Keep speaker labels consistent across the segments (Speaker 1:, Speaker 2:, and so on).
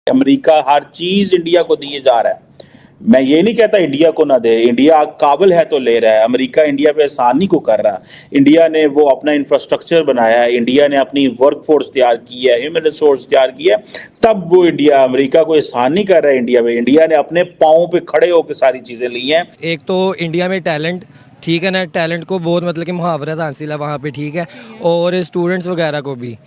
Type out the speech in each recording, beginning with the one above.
Speaker 1: America हर चीज India को दिए जा रहा है। मैं ये नहीं कहता इंडिया को ना दे, इंडिया काबिल है तो ले रहा है। अमेरिका इंडिया पे एहसान नहीं को कर रहा। इंडिया ने वो अपना इंफ्रास्ट्रक्चर बनाया है, इंडिया ने अपनी वर्क फोर्स तैयार की है, ह्यूमन रिसोर्स तैयार किया है, तब वो इंडिया अमेरिका को एहसान नहीं कर रहा है। इंडिया में इंडिया ने अपने पाँव पे खड़े होकर सारी चीज़ें ली हैं।
Speaker 2: एक तो इंडिया में टैलेंट ठीक है ना, टैलेंट को बहुत मतलब कि मुहावरत हासिल है वहाँ पे, ठीक है, और स्टूडेंट्स वगैरह को भी।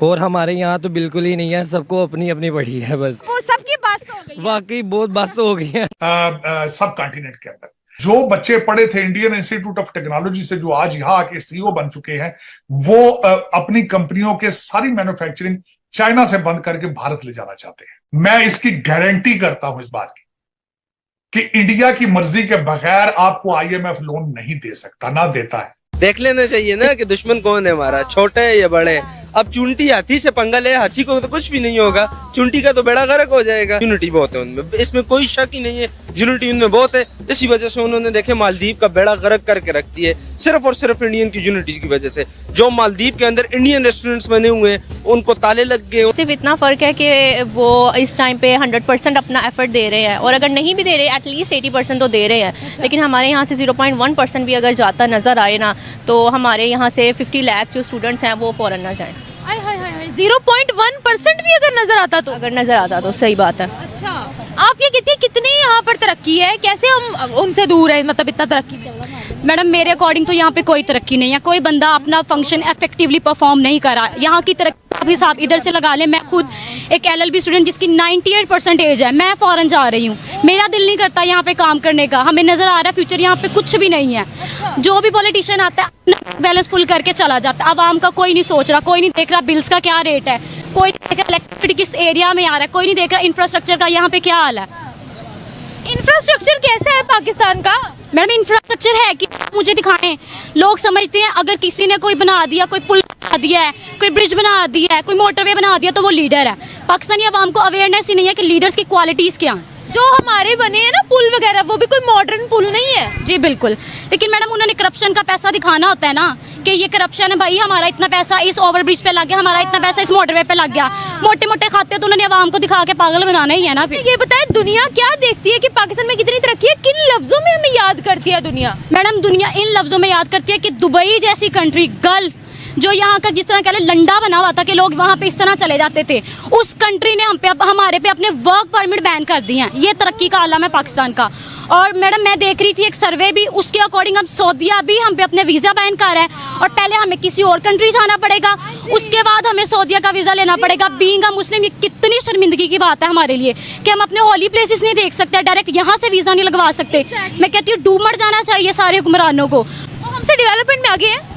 Speaker 2: और हमारे यहाँ तो बिल्कुल ही नहीं है, सबको अपनी अपनी पड़ी है बस।
Speaker 3: वो सबकी बस हो गई,
Speaker 2: वाकई बहुत बस हो गई है
Speaker 4: सब कॉन्टिनेंट के अंदर। जो बच्चे पढ़े थे इंडियन इंस्टीट्यूट ऑफ टेक्नोलॉजी से, जो आज यहाँ आके सीईओ बन चुके हैं, वो अपनी कंपनियों के सारी मैन्युफैक्चरिंग चाइना से बंद करके भारत ले जाना चाहते हैं। मैं इसकी गारंटी करता हूं इस बात की कि इंडिया की मर्जी के बगैर आपको आईएमएफ लोन नहीं दे सकता, ना देता है।
Speaker 5: देख लेना चाहिए ना कि दुश्मन कौन है हमारा, छोटे है या बड़े है। अब चुंटी हाथी से पंगा ले, हाथी को तो कुछ भी नहीं होगा, चुंटी का तो बेड़ा गर्क हो जाएगा। यूनिटी बहुत है उनमें, इसमें कोई शक ही नहीं है, यूनिटी उनमें बहुत है। इसी वजह से उन्होंने देखे मालदीव का बेड़ा गर्क करके रखती है, सिर्फ और सिर्फ इंडियन की यूनिटी की वजह से। जो मालदीव के अंदर इंडियन रेस्टोरेंट्स बने हुए हैं उनको ताले लग गए।
Speaker 6: सिर्फ इतना फर्क है कि वो इस टाइम पे 100% अपना एफर्ट दे रहे हैं, और अगर नहीं भी दे रहे एटलीस्ट 80% तो दे रहे हैं। लेकिन हमारे यहाँ से 0.1% भी अगर जाता नजर आए ना, तो हमारे यहाँ से 50 लाख जो स्टूडेंट्स हैं वो फॉरन ना जाएं।
Speaker 3: 0.1% भी अगर नजर आता तो
Speaker 6: सही बात है।
Speaker 3: अच्छा, आप ये कितनी यहाँ पर तरक्की है, कैसे हम उनसे दूर है, मतलब इतना तरक्की?
Speaker 7: मैडम मेरे अकॉर्डिंग तो यहाँ पे कोई तरक्की नहीं है, कोई बंदा अपना फंक्शन इफेक्टिवली परफॉर्म नहीं कर रहा। यहाँ की तरक्की अभी साहब इधर से लगा ले, मैं खुद एक LLB स्टूडेंट जिसकी 98% एज है, मैं फॉरेन जा रही हूँ, मेरा दिल नहीं करता यहाँ पे काम करने का। हमें नजर आ रहा है फ्यूचर यहाँ पे कुछ भी नहीं है। जो भी पॉलिटिशियन आता है अपना बैलेंस फुल करके चला जाता है, आवाम का कोई नहीं सोच रहा, कोई नहीं देख रहा बिल्स का क्या रेट है, कोई नहीं देख रहा इलेक्ट्रिसिटी किस एरिया में आ रहा है, कोई नहीं देख रहा इंफ्रास्ट्रक्चर का यहाँ पे क्या हाल है।
Speaker 3: इंफ्रास्ट्रक्चर कैसा है पाकिस्तान का?
Speaker 7: मैडम इंफ्रास्ट्रक्चर है कि मुझे दिखाएं। लोग समझते हैं अगर किसी ने कोई बना दिया, कोई पुल बना दिया है, कोई ब्रिज बना दिया है, कोई मोटरवे बना दिया तो वो लीडर है। पाकिस्तानी अवाम को अवेयरनेस ही नहीं है कि लीडर्स की क्वालिटीज क्या हैं।
Speaker 3: जो हमारे बने हैं ना पुल वगैरह, वो भी कोई मॉडर्न पुल नहीं है।
Speaker 7: जी बिल्कुल, लेकिन मैडम उन्होंने करप्शन का पैसा दिखाना होता है ना, कि ये करप्शन है भाई, हमारा इतना पैसा इस ओवर ब्रिज पे लग गया, हमारा इतना पैसा इस मोटरवे पे लग गया। मोटे मोटे खाते तो उन्होंने अवाम को दिखा के पागल बनाना ही है ना।
Speaker 3: ये बताएं दुनिया क्या देखती है कि पाकिस्तान में कितनी तरक्की है, किन लफ्जों में हमें याद करती है दुनिया?
Speaker 7: मैडम दुनिया इन लफ्जों में याद करती है कि दुबई जैसी कंट्री, गल्फ, जो यहाँ का जिस तरह कह लंडा बना हुआ था कि लोग वहाँ पे इस तरह चले जाते थे, उस कंट्री ने हमारे पे अपने वर्क परमिट बैन कर दिए हैं। ये तरक्की का आलम है पाकिस्तान का। और मैडम मैं देख रही थी एक सर्वे भी, उसके अकॉर्डिंग अब सऊदीया भी हम पे अपने वीज़ा बैन कर रहा है, और पहले हमें किसी और कंट्री जाना पड़ेगा, उसके बाद हमें सऊदीया का वीज़ा लेना पड़ेगा। बीइंग अ मुस्लिम, ये कितनी शर्मिंदगी की बात है हमारे लिए कि हम अपने होली प्लेसेस नहीं देख सकते, डायरेक्ट यहाँ से वीज़ा नहीं लगवा सकते। मैं कहती हूँ डूब मर जाना चाहिए सारे हुक्मरानों को।
Speaker 3: हमसे डेवलपमेंट में आगे हैं,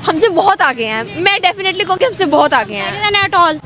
Speaker 6: हमसे बहुत आगे हैं। मैं डेफिनेटली कहूँगी हमसे बहुत आगे हैं।
Speaker 7: एट ऑल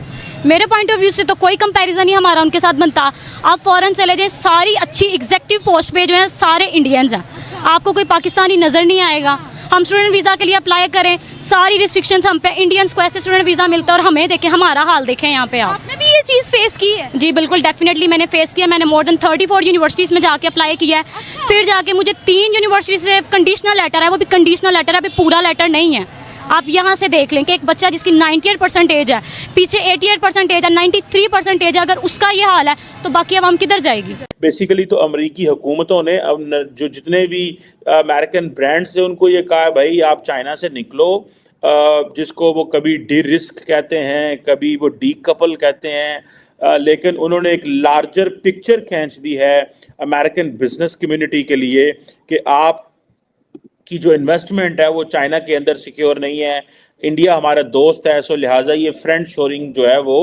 Speaker 7: मेरे पॉइंट ऑफ व्यू से तो कोई कंपैरिजन नहीं हमारा उनके साथ बनता। आप फॉरेन चले जाए, सारी अच्छी एग्जीक्यूटिव पोस्ट पे जो है सारे इंडियंस हैं, आपको कोई पाकिस्तानी नज़र नहीं आएगा। हम स्टूडेंट वीज़ा के लिए अप्लाई करें, सारी रिस्ट्रिक्शंस हम पे, इंडियंस को ऐसे स्टूडेंट वीज़ा मिलता है, और हमें देखें हमारा हाल देखें यहाँ पे।
Speaker 3: आपने भी ये चीज़ फेस की है?
Speaker 7: जी बिल्कुल, डेफिनेटली मैंने फेस किया। मैंने मोर देन 34 यूनिवर्सिटीज़ में जाके अप्लाई किया है। फिर जाके मुझे 3 यूनिवर्सिटी से कंडीशनल लेटर है, वो भी कंडीशनल लेटर है, अभी पूरा लेटर नहीं है। आप यहाँ से देख लें कि एक बच्चा जिसकी 98% एज है, पीछे 88% एज है, 93% एज है, अगर उसका ये हाल है तो बाकी आवाम किधर जाएगी?
Speaker 1: बेसिकली तो अमेरिकी हुकूमतों ने अब जो जितने भी अमेरिकन ब्रांड्स थे उनको ये कहा भाई आप चाइना से निकलो, जिसको वो कभी डी रिस्क कहते हैं, कभी वो डी कपल कहते हैं, लेकिन उन्होंने एक लार्जर पिक्चर खींच दी है अमेरिकन बिजनेस कम्युनिटी के लिए कि आप की जो इन्वेस्टमेंट है वो चाइना के अंदर सिक्योर नहीं है, इंडिया हमारा दोस्त है, सो लिहाजा ये फ्रेंड शोरिंग जो है वो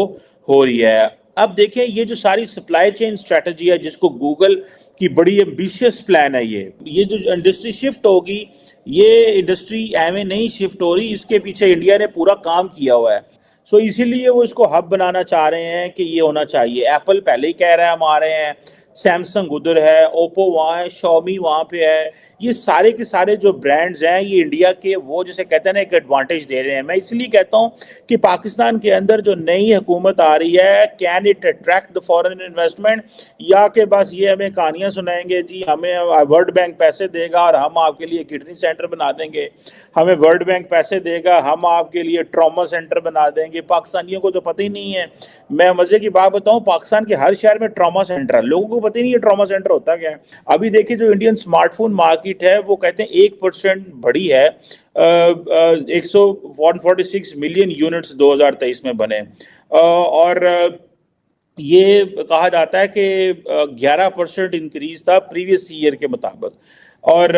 Speaker 1: हो रही है। अब देखें ये जो सारी सप्लाई चेन स्ट्रेटजी है, जिसको गूगल की बड़ी एम्बिशियस प्लान है, ये जो इंडस्ट्री शिफ्ट होगी, ये इंडस्ट्री एवं नहीं शिफ्ट हो रही, इसके पीछे इंडिया ने पूरा काम किया हुआ है। सो इसीलिए वो इसको हब बनाना चाह रहे हैं कि ये होना चाहिए। एप्पल पहले ही कह रहा है हम आ रहे हैं, सैमसंग उधर है, ओप्पो वहाँ है, शॉमी वहाँ पे है। ये सारे के सारे जो ब्रांड्स हैं ये इंडिया के वो जैसे कहते हैं ना एक एडवांटेज दे रहे हैं। मैं इसलिए कहता हूँ कि पाकिस्तान के अंदर जो नई हुकूमत आ रही है, can it attract the foreign investment, या कि बस ये हमें कहानियां सुनाएंगे जी हमें वर्ल्ड बैंक पैसे देगा और हम आपके लिए किडनी सेंटर बना देंगे, हमें वर्ल्ड बैंक पैसे देगा हम आपके लिए ट्रॉमा सेंटर बना देंगे। पाकिस्तानियों को तो पता ही नहीं है। मैं मजे की बात बताऊं, पाकिस्तान के हर शहर में ट्रॉमा सेंटर है, लोगों को पता ही नहीं है ट्रॉमा सेंटर होता क्या है। अभी देखिए जो इंडियन स्मार्टफोन मार्केट है वो कहते हैं 1% बढ़ी है, 146 मिलियन यूनिट्स 2023 में बने, और ये कहा जाता है कि 11% इंक्रीज था प्रीवियस ईयर के मुताबिक। और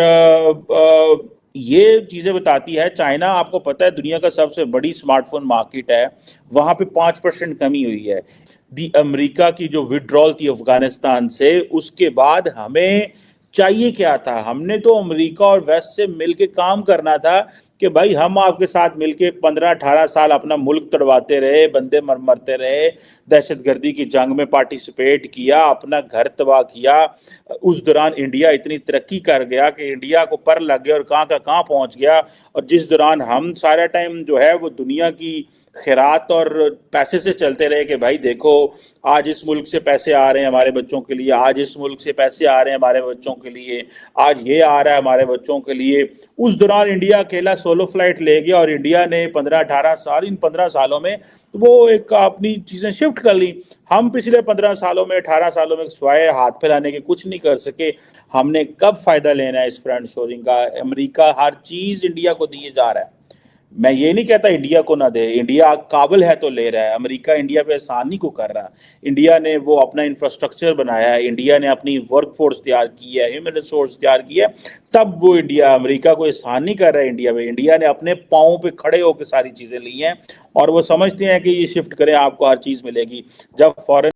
Speaker 1: ये चीज़ें बताती है, चाइना आपको पता है दुनिया का सबसे बड़ी स्मार्टफोन मार्केट है, वहाँ पे 5% कमी हुई है। दी अमेरिका की जो विड्रॉल थी अफगानिस्तान से, उसके बाद हमें चाहिए क्या था, हमने तो अमेरिका और वेस्ट से मिलके काम करना था कि भाई हम आपके साथ मिलके 15-18 साल अपना मुल्क तड़वाते रहे, बंदे मरते रहे, दहशतगर्दी की जंग में पार्टिसिपेट किया, अपना घर तबाह किया। उस दौरान इंडिया इतनी तरक्की कर गया कि इंडिया को पर लग गया और कहाँ का कहाँ पहुँच गया। और जिस दौरान हम सारा टाइम जो है वो दुनिया की खैरात और पैसे से चलते रहे कि भाई देखो आज इस मुल्क से पैसे आ रहे हैं हमारे बच्चों के लिए, आज इस मुल्क से पैसे आ रहे हैं हमारे बच्चों के लिए, आज ये आ रहा है हमारे बच्चों के लिए। उस दौरान इंडिया अकेला सोलो फ्लाइट ले गया और इंडिया ने 15-18 साल, इन 15 सालों में वो एक अपनी चीज़ें शिफ्ट कर ली। हम पिछले 15 सालों में 18 सालों में स्वाय हाथ फैलाने के कुछ नहीं कर सके। हमने कब फ़ायदा लेना है इस फ्रंट शोरिंग का? अमेरिका हर चीज़ इंडिया को दिए जा रहा है। मैं ये नहीं कहता इंडिया को ना दे, इंडिया काबिल है तो ले रहा है। अमेरिका इंडिया पे एहसान नहीं को कर रहा। इंडिया ने वो अपना इंफ्रास्ट्रक्चर बनाया है, इंडिया ने अपनी वर्कफोर्स तैयार की है, ह्यूमन रिसोर्स तैयार की है, तब वो इंडिया अमेरिका को एहसान नहीं कर रहा है। इंडिया पे इंडिया ने अपने पाँव पे खड़े होकर सारी चीज़ें ली हैं और वो समझते हैं कि ये शिफ्ट करें आपको हर चीज़ मिलेगी। जब फॉरेन